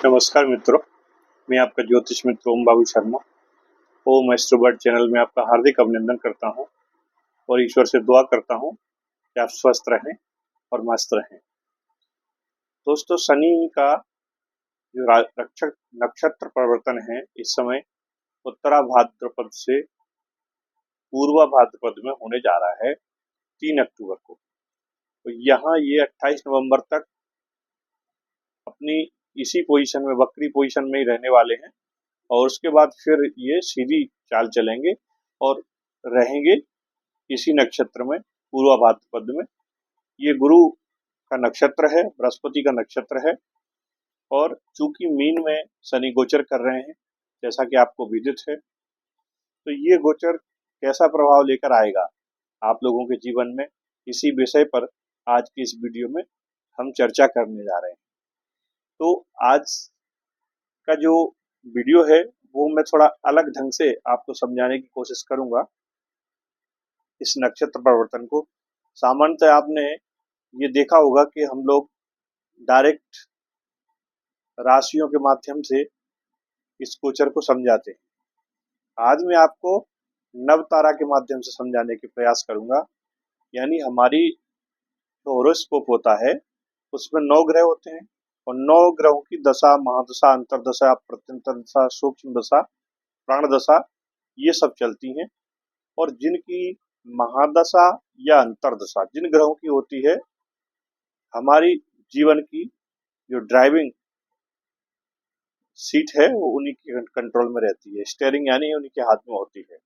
नमस्कार मित्रों, मैं आपका ज्योतिष मित्र ओम बाबू शर्मा। ओम एस्ट्रोबर्ड चैनल में आपका हार्दिक अभिनंदन करता हूं और ईश्वर से दुआ करता हूं कि आप स्वस्थ रहें और मस्त रहें। दोस्तों, शनि का जो रक्षक नक्षत्र परिवर्तन है इस समय उत्तरा भाद्रपद से पूर्वा भाद्रपद में होने जा रहा है 3 अक्टूबर को। तो यहाँ ये 28 नवंबर तक अपनी इसी पोजीशन में, वक्री पोजीशन में ही रहने वाले हैं और उसके बाद फिर ये सीधी चाल चलेंगे और रहेंगे इसी नक्षत्र में, पूर्वा भाद्रपद में। ये गुरु का नक्षत्र है, बृहस्पति का नक्षत्र है और चूंकि मीन में शनि गोचर कर रहे हैं, जैसा कि आपको विदित है, तो ये गोचर कैसा प्रभाव लेकर आएगा आप लोगों के जीवन में, इसी विषय पर आज की इस वीडियो में हम चर्चा करने जा रहे हैं। तो आज का जो वीडियो है वो मैं थोड़ा अलग ढंग से आपको समझाने की कोशिश करूंगा इस नक्षत्र परिवर्तन को। सामान्यतः आपने ये देखा होगा कि हम लोग डायरेक्ट राशियों के माध्यम से इस गोचर को समझाते हैं। आज मैं आपको नव तारा के माध्यम से समझाने के प्रयास करूंगा। यानी हमारी जो होरोस्कोप होता है उसमें 9 ग्रह होते हैं और 9 ग्रहों की दशा, महादशा, अंतरदशा, प्रत्यंतर दशा, सूक्ष्म दशा, प्राण दशा, ये सब चलती हैं। और जिनकी महादशा या अंतरदशा जिन ग्रहों की होती है, हमारी जीवन की जो ड्राइविंग सीट है वो उन्हीं के कंट्रोल में रहती है, स्टीयरिंग यानी उन्हीं के हाथ में होती है।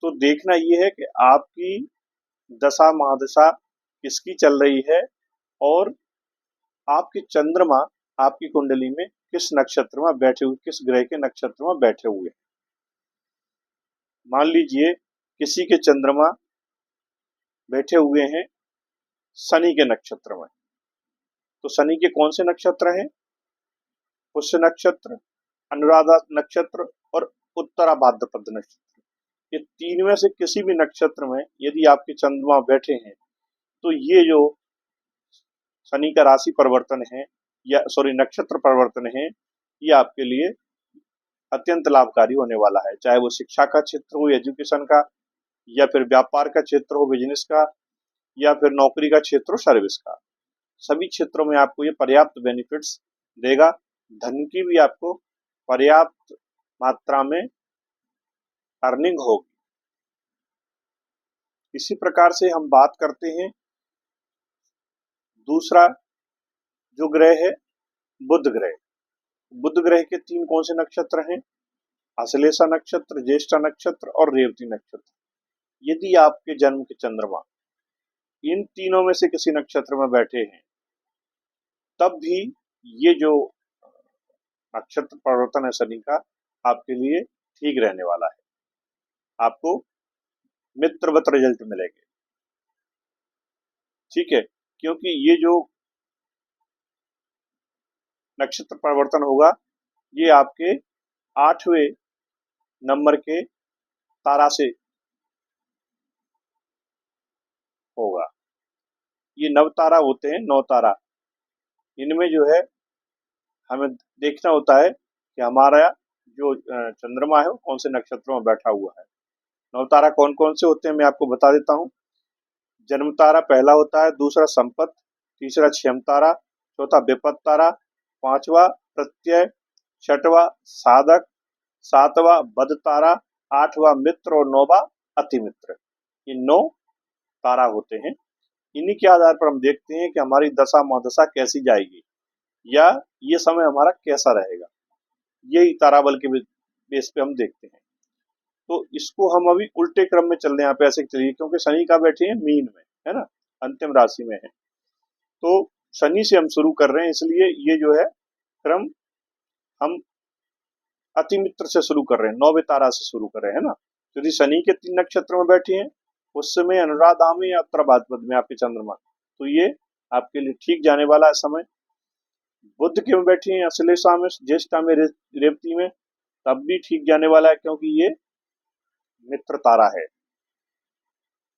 तो देखना ये है कि आपकी दशा महादशा किसकी चल रही है और आपके चंद्रमा आपकी कुंडली में किस नक्षत्र में बैठे हुए, किस ग्रह के नक्षत्र में बैठे हुए। मान लीजिए किसी के चंद्रमा बैठे हुए हैं शनि के नक्षत्र में, तो शनि के कौन से नक्षत्र हैं? पुष्य नक्षत्र, अनुराधा नक्षत्र और उत्तरा भाद्रपद नक्षत्र। ये तीन में से किसी भी नक्षत्र में यदि आपके चंद्रमा बैठे हैं तो ये जो शनि का राशि परिवर्तन है या नक्षत्र परिवर्तन है, ये आपके लिए अत्यंत लाभकारी होने वाला है। चाहे वो शिक्षा का क्षेत्र हो, एजुकेशन का, या फिर व्यापार का क्षेत्र हो, बिजनेस का, या फिर नौकरी का क्षेत्र हो, सर्विस का, सभी क्षेत्रों में आपको ये पर्याप्त बेनिफिट्स देगा। धन की भी आपको पर्याप्त मात्रा में अर्निंग होगी। इसी प्रकार से हम बात करते हैं दूसरा जो ग्रह है, बुध ग्रह। बुध ग्रह के 3 कौन से नक्षत्र हैं? आश्लेषा नक्षत्र, ज्येष्ठा नक्षत्र और रेवती नक्षत्र। यदि आपके जन्म के चंद्रमा इन तीनों में से किसी नक्षत्र में बैठे हैं, तब भी ये जो नक्षत्र परिवर्तन है शनि का, आपके लिए ठीक रहने वाला है। आपको मित्रवत रिजल्ट मिलेंगे, ठीक है, क्योंकि ये जो नक्षत्र परिवर्तन होगा ये आपके 8वें नंबर के तारा से होगा। ये नव तारा होते हैं, 9 तारा। इनमें जो है हमें देखना होता है कि हमारा जो चंद्रमा है वो कौन से नक्षत्र में बैठा हुआ है। 9 तारा कौन कौन से होते हैं मैं आपको बता देता हूँ। जन्म तारा पहला होता है, दूसरा संपत, तीसरा क्षम तारा, चौथा विपत तारा, 5वां प्रत्यय, 6वां साधक, 7वां बद तारा, 8वां मित्र और 9वां अति मित्र। ये 9 तारा होते हैं। इन्हीं के आधार पर हम देखते हैं कि हमारी दशा महादशा कैसी जाएगी या ये समय हमारा कैसा रहेगा। यही ताराबल के बेस पे हम देखते हैं। तो इसको हम अभी उल्टे क्रम में चल रहे हैं, यहाँ पे ऐसे चलिए, क्योंकि शनि का बैठे हैं मीन में, है ना, अंतिम राशि में है। तो शनि से हम शुरू कर रहे हैं, इसलिए ये जो है क्रम हम अति मित्र से शुरू कर रहे हैं, 9वें तारा से शुरू कर रहे हैं ना। यदि शनि के 3 नक्षत्र में बैठे हैं, उस समय अनुराधा में या उत्तरा भाद्रपद में आपके चंद्रमा, तो ये आपके लिए ठीक जाने वाला है समय। बुध के में बैठी हैं अश्लेषा में, ज्येष्ठा में, रेवती में, तब भी ठीक जाने वाला है क्योंकि ये मित्र तारा है।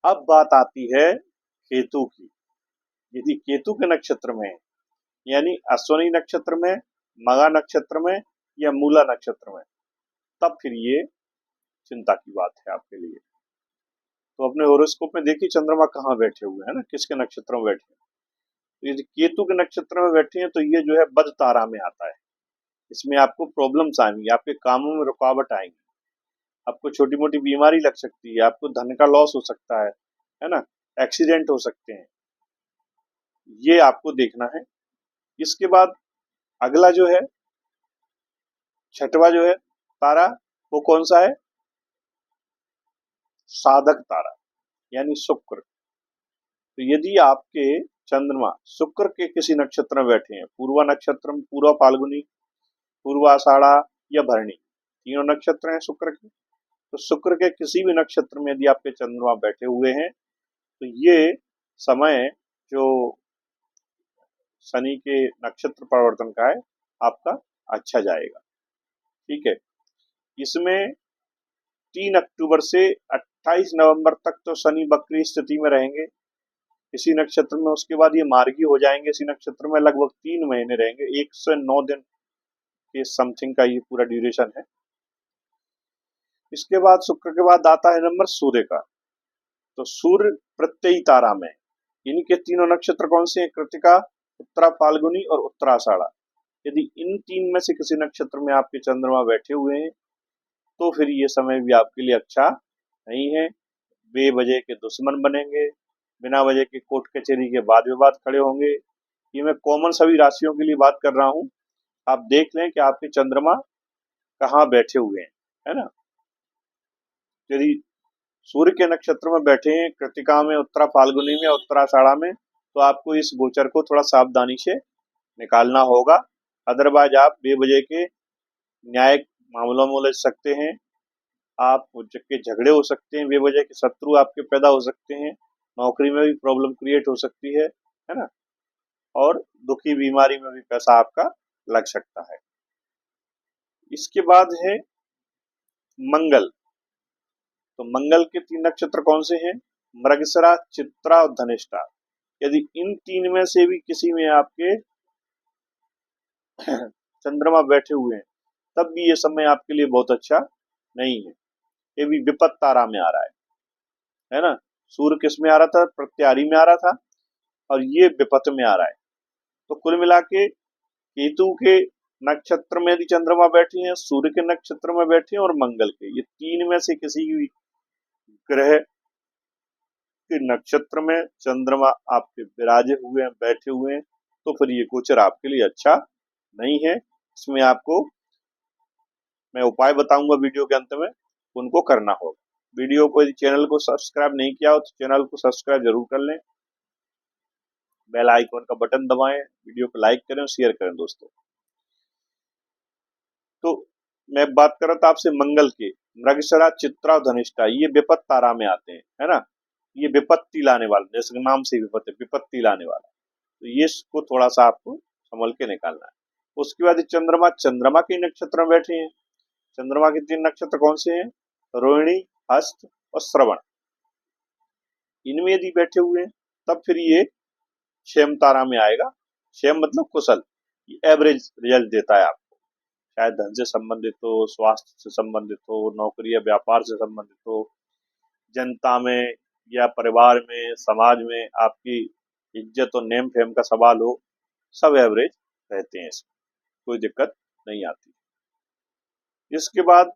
अब बात आती है केतु की। यदि केतु के नक्षत्र में यानी अश्विनी नक्षत्र में मगा नक्षत्र में या मूला नक्षत्र में, तब फिर ये चिंता की बात है आपके लिए। तो अपने होरोस्कोप में देखिए चंद्रमा कहाँ बैठे हुए हैं ना, किसके नक्षत्र में बैठे हैं। तो यदि केतु के नक्षत्र में बैठे हैं तो ये जो है बद तारा में आता है। इसमें आपको प्रॉब्लम्स आएंगी, आपके कामों में रुकावट आएंगी, आपको छोटी मोटी बीमारी लग सकती है, आपको धन का लॉस हो सकता है ना, एक्सीडेंट हो सकते हैं, ये आपको देखना है। इसके बाद अगला जो है छठवा जो है तारा, वो कौन सा है? साधक तारा यानी शुक्र। तो यदि आपके चंद्रमा शुक्र के किसी नक्षत्र में बैठे हैं, पूर्वा नक्षत्र में, पूर्वा फाल्गुनी, पूर्वा आषाढ़ा या भरणी, तीनों नक्षत्र हैं शुक्र के, तो शुक्र के किसी भी नक्षत्र में यदि आपके चंद्रमा बैठे हुए हैं तो ये समय जो शनि के नक्षत्र परिवर्तन का है आपका अच्छा जाएगा। ठीक है, इसमें 3 अक्टूबर से 28 नवंबर तक तो शनि वक्री स्थिति में रहेंगे इसी नक्षत्र में। उसके बाद ये मार्गी हो जाएंगे इसी नक्षत्र में, लगभग 3 महीने रहेंगे, 109 दिन के समथिंग का ये पूरा ड्यूरेशन है। इसके बाद शुक्र के बाद आता है नंबर सूर्य का। तो सूर्य प्रत्ययी तारा में, इनके तीनों नक्षत्र कौन से हैं? कृतिका, उत्तरा फाल्गुनी और उत्तराषाढ़ा। यदि इन 3 में से किसी नक्षत्र में आपके चंद्रमा बैठे हुए हैं तो फिर ये समय भी आपके लिए अच्छा नहीं है। बेवजह के दुश्मन बनेंगे, बिना वजह के कोर्ट कचहरी के वाद विवाद खड़े होंगे। ये मैं कॉमन सभी राशियों के लिए बात कर रहा हूँ। आप देख लें कि आपके चंद्रमा कहाँ बैठे हुए हैं, है ना। यदि सूर्य के नक्षत्र में बैठे हैं कृतिका में, उत्तरा फाल्गुनी में, उत्तराषाढ़ा में, तो आपको इस गोचर को थोड़ा सावधानी से निकालना होगा। अदरवाइज आप बेवजह के न्यायिक मामलों में उलझ सकते हैं, आप के झगड़े हो सकते हैं, बेवजह के शत्रु आपके पैदा हो सकते हैं, नौकरी में भी प्रॉब्लम क्रिएट हो सकती है ना, और दुखी बीमारी में भी पैसा आपका लग सकता है। इसके बाद है मंगल। तो मंगल के 3 नक्षत्र कौन से हैं? मृगशिरा, चित्रा और धनिष्ठा। यदि इन 3 में से भी किसी में आपके चंद्रमा बैठे हुए हैं तब भी ये समय आपके लिए बहुत अच्छा नहीं है। ये भी विपत्त तारा में आ रहा है ना। सूर्य किस में आ रहा था? प्रत्यारी में आ रहा था, और ये विपत्त में आ रहा है। तो कुल मिला के केतु के नक्षत्र में यदि चंद्रमा बैठे हैं, सूर्य के नक्षत्र में बैठे हैं और मंगल के, ये 3 में से किसी भी ग्रह के नक्षत्र में चंद्रमा आपके विराजे हुए हैं, बैठे हुए हैं, तो फिर ये गोचर आपके लिए अच्छा नहीं है। इसमें आपको मैं उपाय बताऊंगा वीडियो के अंत में, उनको करना होगा। वीडियो को, यदि चैनल को सब्सक्राइब नहीं किया हो तो चैनल को सब्सक्राइब जरूर कर लें, बेल आइकन का बटन दबाएं, वीडियो को लाइक करें और शेयर करें दोस्तों। तो मैं बात कर रहा था आपसे मंगल के, मृगशिरा, चित्रा और धनिष्ठा, ये विपत्त तारा में आते हैं, है ना। ये विपत्ति लाने वाला, जैसे नाम से विपत्ति, विपत्ति लाने वाला, तो ये इसको थोड़ा सा आपको संभल के निकालना है। उसके बाद चंद्रमा, चंद्रमा के नक्षत्र में बैठे हैं। चंद्रमा के 3 नक्षत्र कौन से हैं? रोहिणी, हस्त और श्रवण। इनमें यदि बैठे हुए हैं तब फिर ये क्षेम तारा में आएगा। क्षेम मतलब कुशल, ये एवरेज रिजल्ट देता है आपको। शायद धन से संबंधित हो, स्वास्थ्य से संबंधित हो, नौकरी या व्यापार से संबंधित हो, जनता में या परिवार में, समाज में आपकी इज्जत और नेम फेम का सवाल हो, सब एवरेज रहते हैं, इसमें कोई दिक्कत नहीं आती। इसके बाद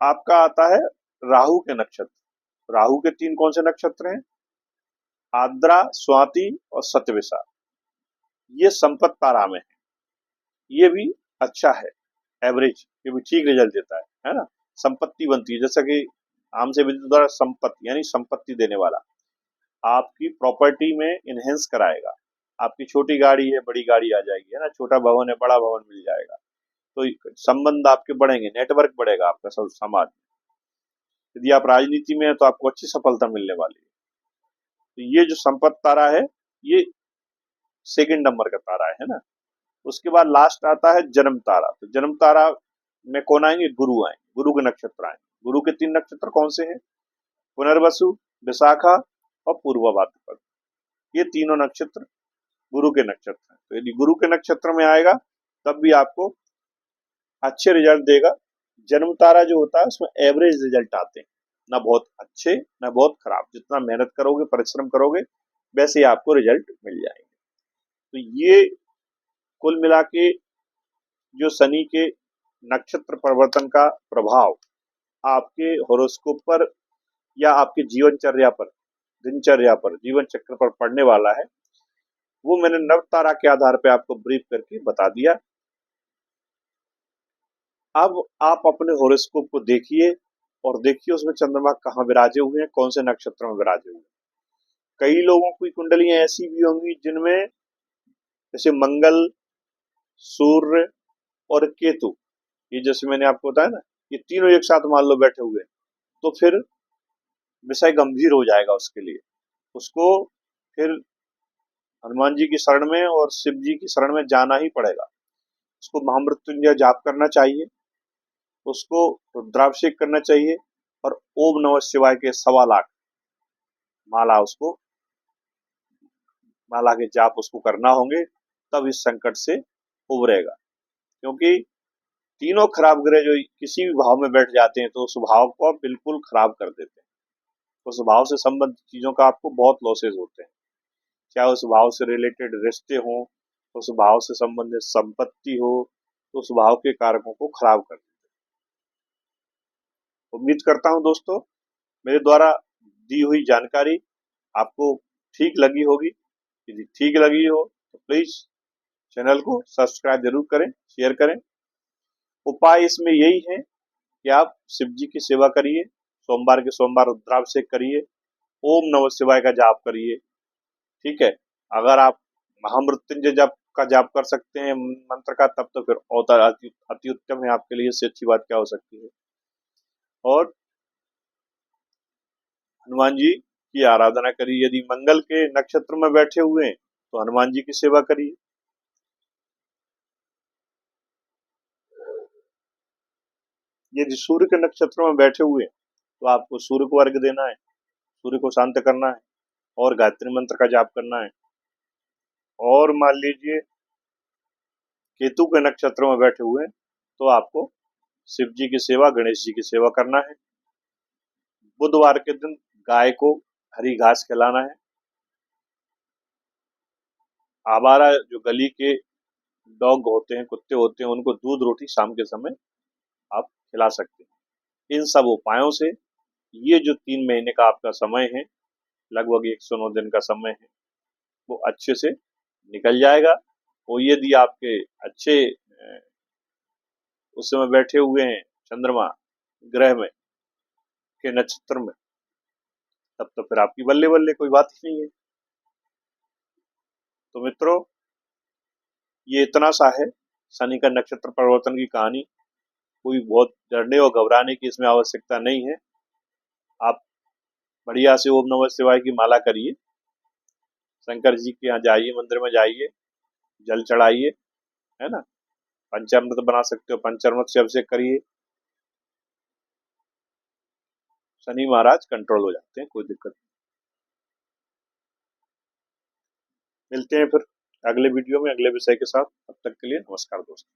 आपका आता है राहु के नक्षत्र। राहु के 3 कौन से नक्षत्र हैं? आद्रा, स्वाति और सतविशा। ये संपत्त तारा में है, ये भी अच्छा है, एवरेज, ये भी ठीक रिजल्ट देता है ना। संपत्ति बनती है, जैसा कि नाम से विद्युत द्वारा संपत्ति यानी संपत्ति देने वाला, आपकी प्रॉपर्टी में इनहेंस कराएगा। आपकी छोटी गाड़ी है, बड़ी गाड़ी आ जाएगी, है ना, छोटा भवन है, बड़ा भवन मिल जाएगा। तो संबंध आपके बढ़ेंगे, नेटवर्क बढ़ेगा आपका समाज में। यदि आप राजनीति में है तो आपको अच्छी सफलता मिलने वाली है। तो ये जो संपत्त तारा है ये सेकंड नंबर का तारा है ना। उसके बाद लास्ट आता है जन्म तारा। तो जन्म तारा में कौन आएंगे? गुरु आएंगे, गुरु के नक्षत्र आएंगे। गुरु के 3 नक्षत्र कौन से हैं? पुनर्वसु, विशाखा और पूर्व भाद्रपद। ये तीनों नक्षत्र गुरु के नक्षत्र हैं। तो यदि गुरु के नक्षत्र में आएगा तब भी आपको अच्छे रिजल्ट देगा। जन्म तारा जो होता है उसमें एवरेज रिजल्ट आते हैं, ना बहुत अच्छे ना बहुत खराब। जितना मेहनत करोगे, परिश्रम करोगे, वैसे ही आपको रिजल्ट मिल जाएंगे। तो ये कुल मिला के जो शनि के नक्षत्र परिवर्तन का प्रभाव आपके हॉरोस्कोप पर या आपके जीवनचर्या पर, दिनचर्या पर, जीवन चक्र पर पड़ने वाला है, वो मैंने नव तारा के आधार पे आपको ब्रीफ करके बता दिया। अब आप अपने हॉरोस्कोप को देखिए और देखिए उसमें चंद्रमा कहाँ विराजे हुए हैं, कौन से नक्षत्र में विराजे हुए हैं। कई लोगों की कुंडलियां ऐसी भी होंगी जिनमें जैसे मंगल, सूर्य और केतु, ये जैसे मैंने आपको बताया ना, ये तीनों एक साथ मान लो बैठे हुए हैं, तो फिर विषय गंभीर हो जाएगा उसके लिए। उसको फिर हनुमान जी की शरण में और शिव जी की शरण में जाना ही पड़ेगा। उसको महामृत्युंजय जाप करना चाहिए, उसको रुद्राभिषेक करना चाहिए और ओम नमः शिवाय के 1.25 लाख माला उसको, माला के जाप उसको करना होंगे, तब इस संकट से उबरेगा। क्योंकि तीनों खराब ग्रह जो किसी भी भाव में बैठ जाते हैं तो उस भाव को बिल्कुल खराब कर देते हैं। उस भाव से संबंधित चीजों का आपको बहुत लॉसेज होते हैं, चाहे उस भाव से रिलेटेड रिश्ते हो, उस भाव से संबंधित संपत्ति हो, तो उस भाव के कारकों को खराब कर देते हैं। उम्मीद करता हूं दोस्तों मेरे द्वारा दी हुई जानकारी आपको ठीक लगी होगी। यदि ठीक लगी हो तो प्लीज चैनल को सब्सक्राइब जरूर करें, शेयर करें। उपाय इसमें यही है कि आप शिव जी की सेवा करिए, सोमवार के सोमवार रुद्राभिषेक करिए, ओम नमः शिवाय का जाप करिए। ठीक है, अगर आप महामृत्युंजय जाप का जाप कर सकते हैं मंत्र का, तब तो फिर और अति उत्तम है, आपके लिए इससे अच्छी बात क्या हो सकती है। और हनुमान जी की आराधना करिए। यदि मंगल के नक्षत्र में बैठे हुए हैं तो हनुमान जी की सेवा करिए। यदि सूर्य के नक्षत्र में बैठे हुए हैं तो आपको सूर्य को अर्घ्य देना है, सूर्य को शांत करना है और गायत्री मंत्र का जाप करना है। और मान लीजिए केतु के नक्षत्र में बैठे हुए हैं तो आपको शिव जी की सेवा, गणेश जी की सेवा करना है। बुधवार के दिन गाय को हरी घास खिलाना है। आवारा जो गली के डॉग होते हैं, कुत्ते होते हैं, उनको दूध रोटी शाम के समय आप खिला सकते हैं। इन सब उपायों से ये जो 3 महीने का आपका समय है, लगभग 109 दिन का समय है, वो अच्छे से निकल जाएगा। और यदि आपके अच्छे उस समय बैठे हुए हैं चंद्रमा ग्रह में के नक्षत्र में, तब तो फिर आपकी बल्ले बल्ले, कोई बात ही नहीं है। तो मित्रों ये इतना सा है शनि का नक्षत्र परिवर्तन की कहानी। कोई बहुत डरने और घबराने की इसमें आवश्यकता नहीं है। आप बढ़िया से ओम नमः शिवाय की माला करिए, शंकर जी के यहाँ जाइए, मंदिर में जाइए, जल चढ़ाइए, है ना, पंचामृत बना सकते हो, पंचामृत से अभिषेक करिए। शनि महाराज कंट्रोल हो जाते हैं, कोई दिक्कत नहीं। मिलते हैं फिर अगले वीडियो में अगले विषय के साथ। तब तक के लिए नमस्कार दोस्तों।